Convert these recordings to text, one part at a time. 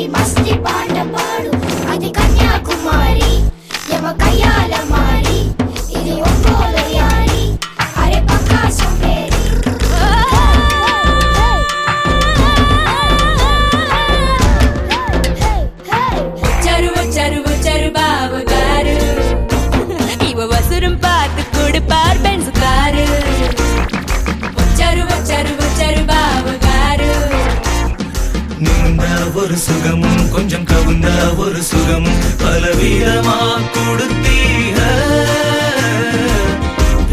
மாறி மஸ்தி பாட்ட பாடு அது கன்னியாகுமாரி எவ கையால மாறி இது ஒம்போல யாரி அரே பக்கா சோம்பேறி చరువు చరుబావు గారు ఇవ వసురం పాతు కొడుపార్ బెంజ్ కారు చరుబావు గారు நிமிர்ந்த ஒரு சுகமும் கொஞ்சம் கவுந்த ஒரு சுகமும் பலவீதமா கொடுத்தீக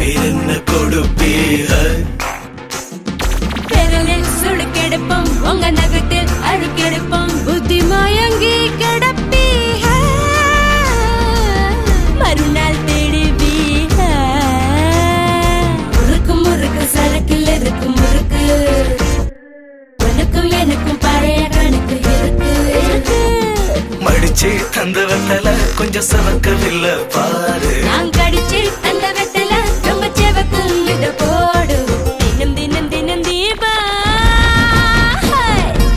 என்ன கொடுப்பீக பெருளில் சுடுக்கெடுப்போம் உங்க நகத்தில் அழுக்கெடுப்போம் புத்தி மயங்கி கிடப்பீக மறுநாள் தேடுவீக முறுக்கு சரக்கில் இருக்கும் முறுக்கு உனக்கும் எனக்கும் பழைய கணக்கு இருக்கு மடிச்சு தந்த வெத்தல கொஞ்சம் சவக்கவில்லை பாரு நான் கடிச்சு தந்த வெத்தல ரொம்ப செவக்கும் இத போடு தினம் தீபா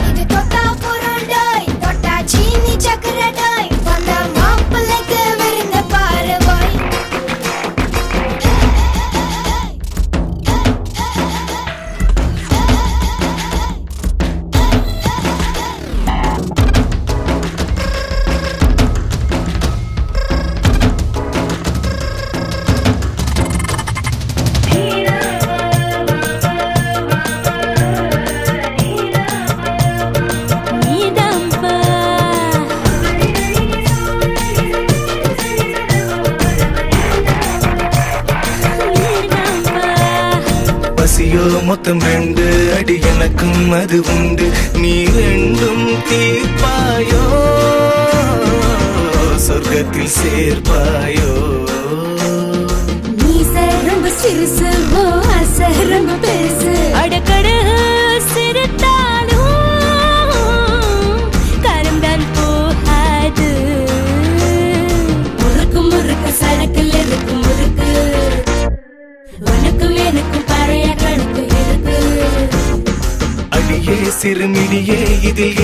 இது தொட்டா புரண்டாய் தொட்டா சீனி சக்கரடாய் வந்த மாப்பிள்ளைக்கு விருந்த பாரு பாய் நீதாம்பா பசியோ மொத்தம் 2 அடி எனக்கும் அது உண்டு நீ ரெண்டும் தீர்ப்பாயோ சொர்க்கத்தில் சேர்ப்பாயோ நீச ரொம்ப சிறுசு ஓ ஆசை ரொம்ப பெருசு அடக்கடு சிறுத்தாலும் காலம் தான் போகாது முறுக்கு சரக்கில் இருக்கும் முறுக்கு உனக்கும் எனக்கும் பழைய கணக்கு இருக்கு அடியே சிறுமிடியே இதில்